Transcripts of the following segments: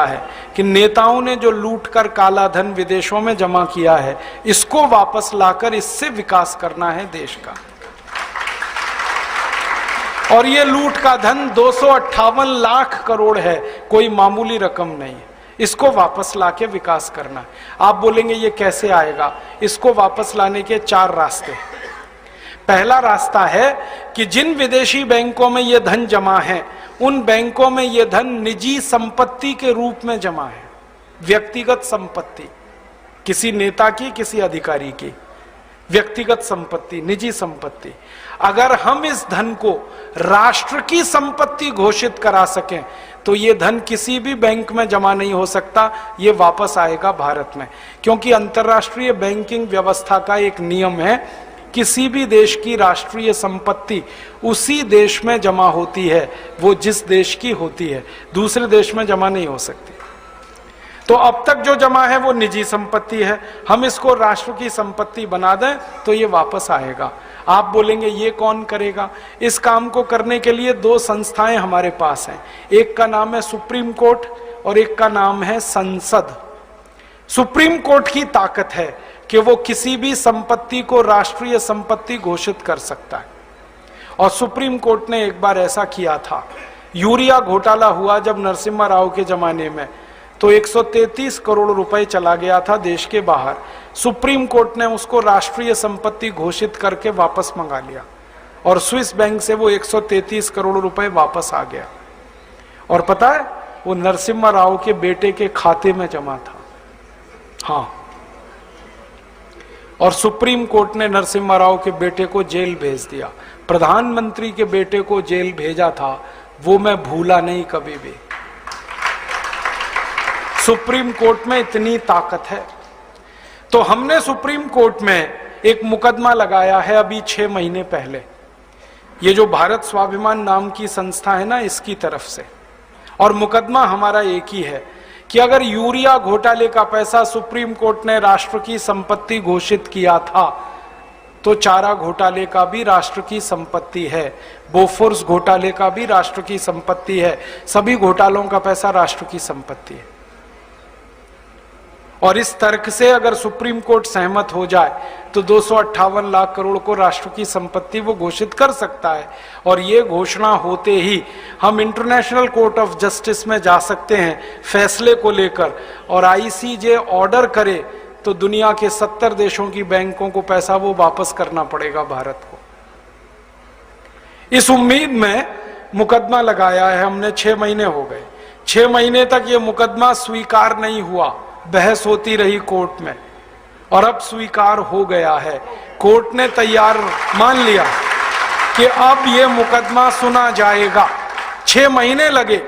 है कि नेताओं ने जो लूट कर काला धन विदेशों में जमा किया है, इसको वापस लाकर इससे विकास करना है देश का। और ये लूट का धन 258 लाख करोड़ है, कोई मामूली रकम नहीं है। इसको वापस लाके विकास करना है। आप बोलेंगे ये कैसे आएगा? इसको वापस लाने के 4 रास्ते। पहला रास्ता है कि जिन विदेशी बैंकों में ये धन जमा है, उन बैंकों में ये धन निजी संपत्ति के रूप में जमा है। व्यक्तिगत संपत्ति, किसी नेता की, किसी अधिकारी की व्यक्तिगत संपत्ति, निजी संपत्ति। अगर हम इस धन को राष्ट्र की संपत्ति घोषित करा सकें तो ये धन किसी भी बैंक में जमा नहीं हो सकता, ये वापस आएगा भारत में। क्योंकि अंतर्राष्ट्रीय बैंकिंग व्यवस्था का एक नियम है, किसी भी देश की राष्ट्रीय संपत्ति उसी देश में जमा होती है, वो जिस देश की होती है, दूसरे देश में जमा नहीं हो सकती। तो अब तक जो जमा है वो निजी संपत्ति है, हम इसको राष्ट्र की संपत्ति बना दें तो ये वापस आएगा। आप बोलेंगे ये कौन करेगा? इस काम को करने के लिए 2 संस्थाएं हमारे पास हैं। एक का नाम है सुप्रीम कोर्ट और एक का नाम है संसद। सुप्रीम कोर्ट की ताकत है कि वो किसी भी संपत्ति को राष्ट्रीय संपत्ति घोषित कर सकता है। और सुप्रीम कोर्ट ने एक बार ऐसा किया था, यूरिया घोटाला हुआ जब नरसिम्हा राव के जमाने में, तो 133 करोड़ रुपए चला गया था देश के बाहर। सुप्रीम कोर्ट ने उसको राष्ट्रीय संपत्ति घोषित करके वापस मंगा लिया और स्विस बैंक से वो 133 करोड़ रुपए वापस आ गया। और पता है, वो नरसिम्हा राव के बेटे के खाते में जमा था। हाँ, और सुप्रीम कोर्ट ने नरसिम्हा राव के बेटे को जेल भेज दिया। प्रधानमंत्री के बेटे को जेल भेजा था, वो मैं भूला नहीं कभी भी। सुप्रीम कोर्ट में इतनी ताकत है। तो हमने सुप्रीम कोर्ट में एक मुकदमा लगाया है अभी 6 महीने पहले, ये जो भारत स्वाभिमान नाम की संस्था है ना, इसकी तरफ से। और मुकदमा हमारा एक ही है कि अगर यूरिया घोटाले का पैसा सुप्रीम कोर्ट ने राष्ट्र की संपत्ति घोषित किया था, तो चारा घोटाले का भी राष्ट्र की संपत्ति है, बोफोर्स घोटाले का भी राष्ट्र की संपत्ति है, सभी घोटालों का पैसा राष्ट्र की संपत्ति है। और इस तर्क से अगर सुप्रीम कोर्ट सहमत हो जाए तो 258 लाख करोड़ को राष्ट्र की संपत्ति वो घोषित कर सकता है। और ये घोषणा होते ही हम इंटरनेशनल कोर्ट ऑफ जस्टिस में जा सकते हैं फैसले को लेकर, और आईसीजे ऑर्डर करे तो दुनिया के 70 देशों की बैंकों को पैसा वो वापस करना पड़ेगा भारत को। इस उम्मीद में मुकदमा लगाया है हमने। 6 महीने हो गए, 6 महीने तक ये मुकदमा स्वीकार नहीं हुआ, बहस होती रही कोर्ट में, और अब स्वीकार हो गया है। कोर्ट ने तैयार मान लिया कि अब ये मुकदमा सुना जाएगा। 6 महीने लगे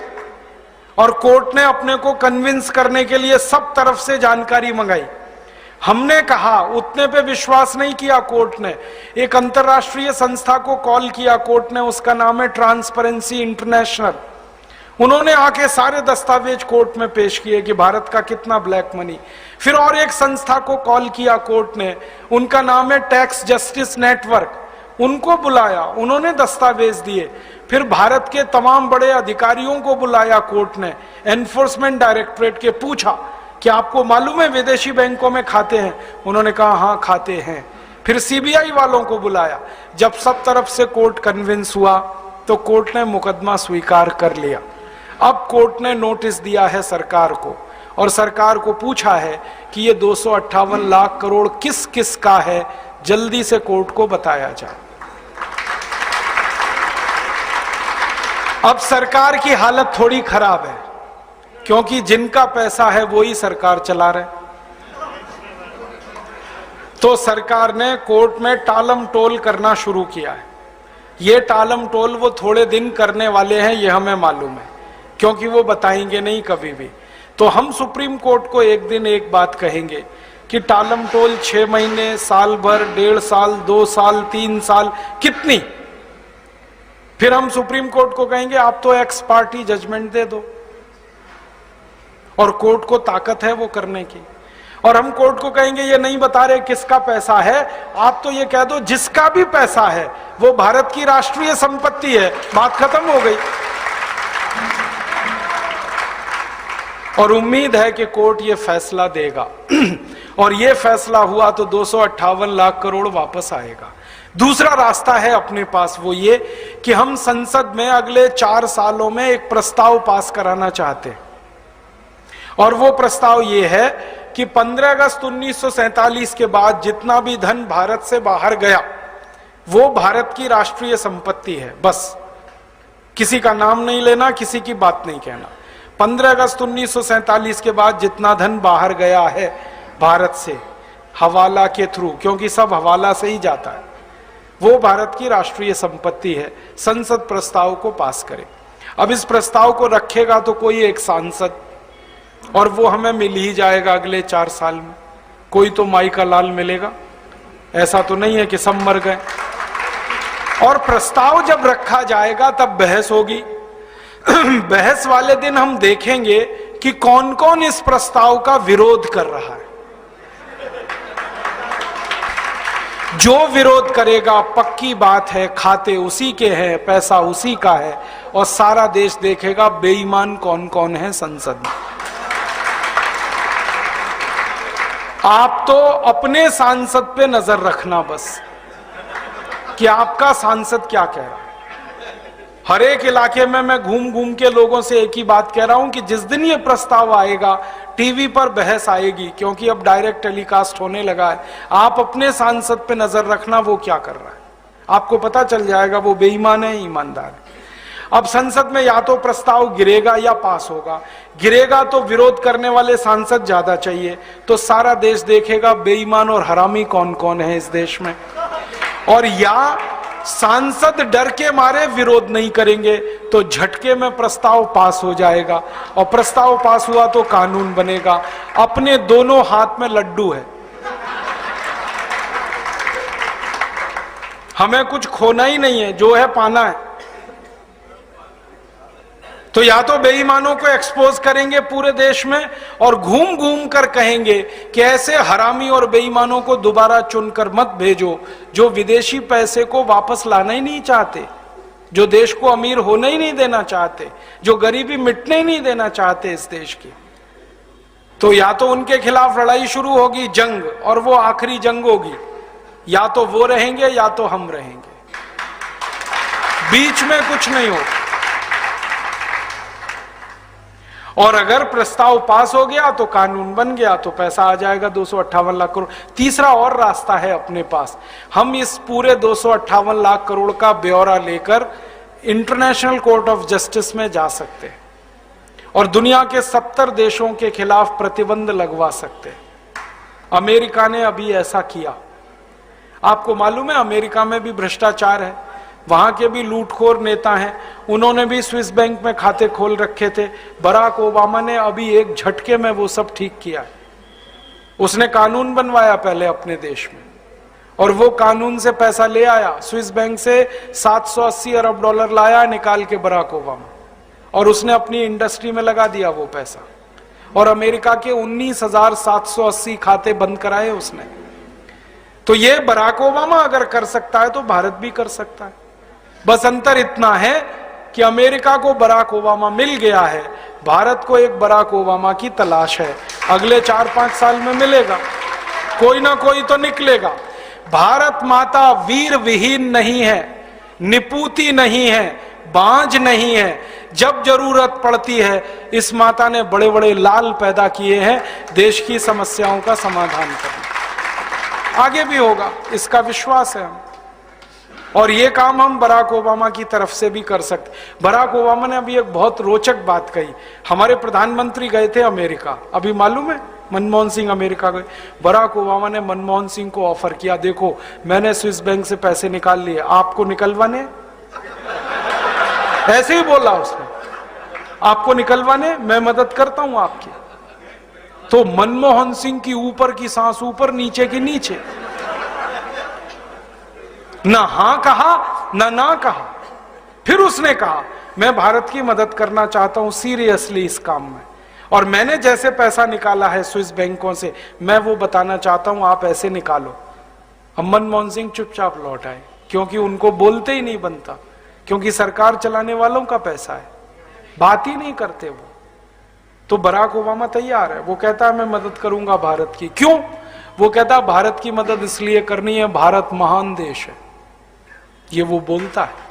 और कोर्ट ने अपने को कन्विंस करने के लिए सब तरफ से जानकारी मंगाई। हमने कहा, उतने पे विश्वास नहीं किया कोर्ट ने। एक अंतर्राष्ट्रीय संस्था को कॉल किया कोर्ट ने, उसका नाम है ट्रांसपेरेंसी इंटरनेशनल। उन्होंने आके सारे दस्तावेज कोर्ट में पेश किए कि भारत का कितना ब्लैक मनी। फिर और एक संस्था को कॉल किया कोर्ट ने, उनका नाम है टैक्स जस्टिस नेटवर्क। उनको बुलाया, उन्होंने दस्तावेज दिए। फिर भारत के तमाम बड़े अधिकारियों को बुलाया कोर्ट ने, एनफोर्समेंट डायरेक्टरेट के, पूछा कि आपको मालूम है विदेशी बैंकों में खाते हैं? उन्होंने कहा हाँ खाते हैं। फिर सीबीआई वालों को बुलाया। जब सब तरफ से कोर्ट कन्विंस हुआ तो कोर्ट ने मुकदमा स्वीकार कर लिया। अब कोर्ट ने नोटिस दिया है सरकार को, और सरकार को पूछा है कि ये 258 लाख करोड़ किस किस का है, जल्दी से कोर्ट को बताया जाए। अब सरकार की हालत थोड़ी खराब है, क्योंकि जिनका पैसा है वो ही सरकार चला रहे। तो सरकार ने कोर्ट में टालम टोल करना शुरू किया है। ये टालम टोल वो थोड़े दिन करने वाले हैं, ये हमें मालूम है, क्योंकि वो बताएंगे नहीं कभी भी। तो हम सुप्रीम कोर्ट को एक दिन एक बात कहेंगे कि टालम टोल 6 महीने, साल भर, 1.5 साल, 2 साल, 3 साल, कितनी? फिर हम सुप्रीम कोर्ट को कहेंगे आप तो एक्स पार्टी जजमेंट दे दो, और कोर्ट को ताकत है वो करने की। और हम कोर्ट को कहेंगे ये नहीं बता रहे किसका पैसा है, आप तो ये कह दो जिसका भी पैसा है वो भारत की राष्ट्रीय संपत्ति है, बात खत्म हो गई। और उम्मीद है कि कोर्ट ये फैसला देगा और ये फैसला हुआ तो 258 लाख करोड़ वापस आएगा। दूसरा रास्ता है अपने पास, वो ये कि हम संसद में अगले 4 सालों में एक प्रस्ताव पास कराना चाहते हैं, और वो प्रस्ताव ये है कि 15 अगस्त 1947 के बाद जितना भी धन भारत से बाहर गया वो भारत की राष्ट्रीय संपत्ति है। बस किसी का नाम नहीं लेना, किसी की बात नहीं कहना। 15 अगस्त 1947 के बाद जितना धन बाहर गया है भारत से हवाला के थ्रू, क्योंकि सब हवाला से ही जाता है, वो भारत की राष्ट्रीय संपत्ति है। संसद प्रस्ताव को पास करे। अब इस प्रस्ताव को रखेगा तो कोई एक सांसद, और वो हमें मिल ही जाएगा अगले 4 साल में। कोई तो माई का लाल मिलेगा, ऐसा तो नहीं है कि सब मर गए। और प्रस्ताव जब रखा जाएगा तब बहस होगी। बहस वाले दिन हम देखेंगे कि कौन कौन इस प्रस्ताव का विरोध कर रहा है। जो विरोध करेगा पक्की बात है खाते उसी के हैं, पैसा उसी का है, और सारा देश देखेगा बेईमान कौन कौन है संसद में। आप तो अपने सांसद पे नजर रखना बस कि आपका सांसद क्या कह रहा है। हर एक इलाके में मैं घूम घूम के लोगों से एक ही बात कह रहा हूं कि जिस दिन ये प्रस्ताव आएगा टीवी पर बहस आएगी, क्योंकि अब डायरेक्ट टेलीकास्ट होने लगा है। आप अपने सांसद पे नजर रखना वो क्या कर रहा है, आपको पता चल जाएगा वो बेईमान है ईमानदार है। अब संसद में या तो प्रस्ताव गिरेगा या पास होगा। गिरेगा तो विरोध करने वाले सांसद ज्यादा चाहिए, तो सारा देश देखेगा बेईमान और हरामी कौन कौन है इस देश में। और या सांसद डर के मारे विरोध नहीं करेंगे तो झटके में प्रस्ताव पास हो जाएगा, और प्रस्ताव पास हुआ तो कानून बनेगा। अपने दोनों हाथ में लड्डू है, हमें कुछ खोना ही नहीं है, जो है पाना है। तो या तो बेईमानों को एक्सपोज करेंगे पूरे देश में, और घूम घूम कर कहेंगे कि ऐसे हरामी और बेईमानों को दोबारा चुनकर मत भेजो जो विदेशी पैसे को वापस लाना ही नहीं चाहते, जो देश को अमीर होने ही नहीं देना चाहते, जो गरीबी मिटने ही नहीं देना चाहते इस देश की। तो या तो उनके खिलाफ लड़ाई शुरू होगी, जंग, और वो आखिरी जंग होगी। या तो वो रहेंगे या तो हम रहेंगे, बीच में कुछ नहीं होगा। और अगर प्रस्ताव पास हो गया तो कानून बन गया, तो पैसा आ जाएगा 258 लाख करोड़। तीसरा और रास्ता है अपने पास, हम इस पूरे 258 लाख करोड़ का ब्यौरा लेकर इंटरनेशनल कोर्ट ऑफ जस्टिस में जा सकते हैं और दुनिया के 70 देशों के खिलाफ प्रतिबंध लगवा सकते हैं। अमेरिका ने अभी ऐसा किया। आपको मालूम है अमेरिका में भी भ्रष्टाचार है, वहां के भी लूटखोर नेता हैं, उन्होंने भी स्विस बैंक में खाते खोल रखे थे। बराक ओबामा ने अभी एक झटके में वो सब ठीक किया है। उसने कानून बनवाया पहले अपने देश में, और वो कानून से पैसा ले आया, स्विस बैंक से 780 अरब डॉलर लाया निकाल के बराक ओबामा, और उसने अपनी इंडस्ट्री में लगा दिया वो पैसा, और अमेरिका के 19,780 खाते बंद कराए उसने। तो ये बराक ओबामा अगर कर सकता है तो भारत भी कर सकता है। बस अंतर इतना है कि अमेरिका को बराक ओबामा मिल गया है, भारत को एक बराक ओबामा की तलाश है। अगले 4-5 साल में मिलेगा, कोई ना कोई तो निकलेगा। भारत माता वीर विहीन नहीं है, निपूती नहीं है, बांझ नहीं है। जब जरूरत पड़ती है इस माता ने बड़े बड़े लाल पैदा किए हैं देश की समस्याओं का समाधान करने। आगे भी होगा, इसका विश्वास है हम। और ये काम हम बराक ओबामा की तरफ से भी कर सकते। बराक ओबामा ने अभी एक बहुत रोचक बात कही। हमारे प्रधानमंत्री गए थे अमेरिका, अभी मालूम है मनमोहन सिंह अमेरिका गए। बराक ओबामा ने मनमोहन सिंह को ऑफर किया, देखो मैंने स्विस बैंक से पैसे निकाल लिए, आपको निकलवाने? ऐसे ही बोला उसने, आपको निकलवाने, मैं मदद करता हूं आपकी। तो मनमोहन सिंह की ऊपर की सांस ऊपर, नीचे की नीचे, ना हां कहा ना कहा। फिर उसने कहा मैं भारत की मदद करना चाहता हूं सीरियसली इस काम में, और मैंने जैसे पैसा निकाला है स्विस बैंकों से मैं वो बताना चाहता हूं, आप ऐसे निकालो। अब मनमोहन सिंह चुपचाप लौट आए, क्योंकि उनको बोलते ही नहीं बनता, क्योंकि सरकार चलाने वालों का पैसा है, बात ही नहीं करते वो। तो बराक ओबामा तैयार है, वो कहता है मैं मदद करूंगा भारत की। क्यों? वो कहता है भारत की मदद इसलिए करनी है, भारत महान देश है, ये वो बोलता है।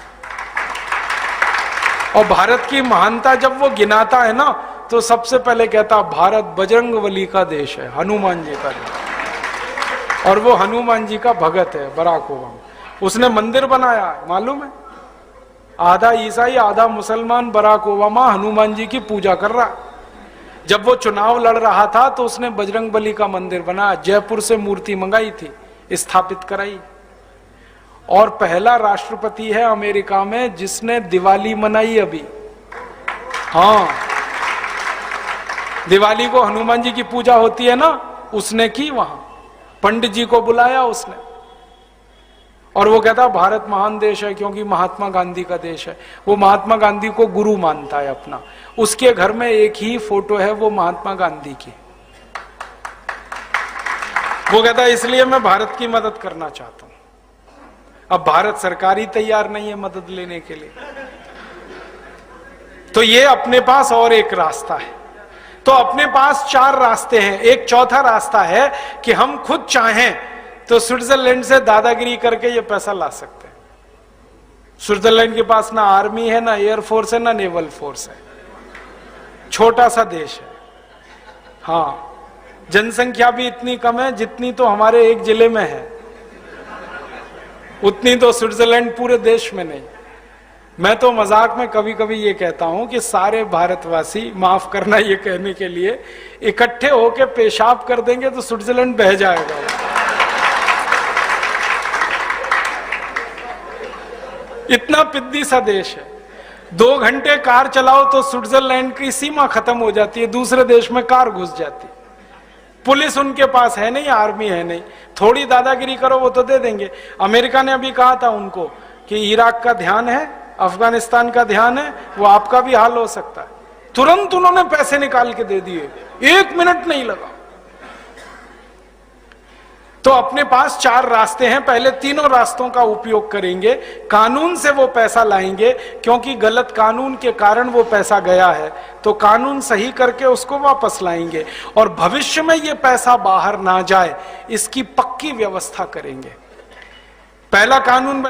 और भारत की महानता जब वो गिनाता है ना, तो सबसे पहले कहता भारत बजरंगबली का देश है, हनुमान जी का देश। और वो हनुमान जी का भगत है बराक ओबामा। उसने मंदिर बनाया, मालूम है, आधा ईसाई आधा मुसलमान बराक ओबामा हनुमान जी की पूजा कर रहा। जब वो चुनाव लड़ रहा था तो उसने बजरंगबली का मंदिर बनाया, जयपुर से मूर्ति मंगाई थी, स्थापित कराई। और पहला राष्ट्रपति है अमेरिका में जिसने दिवाली मनाई अभी। हाँ, दिवाली को हनुमान जी की पूजा होती है ना, उसने की वहां, पंडित जी को बुलाया उसने। और वो कहता भारत महान देश है क्योंकि महात्मा गांधी का देश है। वो महात्मा गांधी को गुरु मानता है अपना। उसके घर में एक ही फोटो है, वो महात्मा गांधी की। वो कहता है इसलिए मैं भारत की मदद करना चाहता हूं। अब भारत सरकार ही तैयार नहीं है मदद लेने के लिए। तो ये अपने पास और एक रास्ता है। तो अपने पास 4 रास्ते हैं। एक चौथा रास्ता है कि हम खुद चाहें तो स्विट्जरलैंड से दादागिरी करके ये पैसा ला सकते हैं। स्विट्जरलैंड के पास ना आर्मी है, ना एयरफोर्स है, ना नेवल फोर्स है, छोटा सा देश है। हाँ, जनसंख्या भी इतनी कम है जितनी तो हमारे एक जिले में है, उतनी तो स्विट्जरलैंड पूरे देश में नहीं। मैं तो मजाक में कभी कभी ये कहता हूं कि सारे भारतवासी, माफ करना ये कहने के लिए, इकट्ठे होके पेशाब कर देंगे तो स्विट्जरलैंड बह जाएगा। इतना पिद्दी सा देश है। 2 घंटे कार चलाओ तो स्विट्जरलैंड की सीमा खत्म हो जाती है, दूसरे देश में कार घुस जाती है। पुलिस उनके पास है नहीं, आर्मी है नहीं, थोड़ी दादागिरी करो वो तो दे देंगे। अमेरिका ने अभी कहा था उनको कि इराक का ध्यान है, अफगानिस्तान का ध्यान है, वो आपका भी हाल हो सकता है। तुरंत उन्होंने पैसे निकाल के दे दिए, 1 मिनट नहीं लगा। तो अपने पास 4 रास्ते हैं। पहले तीनों रास्तों का उपयोग करेंगे। कानून से वो पैसा लाएंगे, क्योंकि गलत कानून के कारण वो पैसा गया है, तो कानून सही करके उसको वापस लाएंगे। और भविष्य में ये पैसा बाहर ना जाए, इसकी पक्की व्यवस्था करेंगे। पहला कानून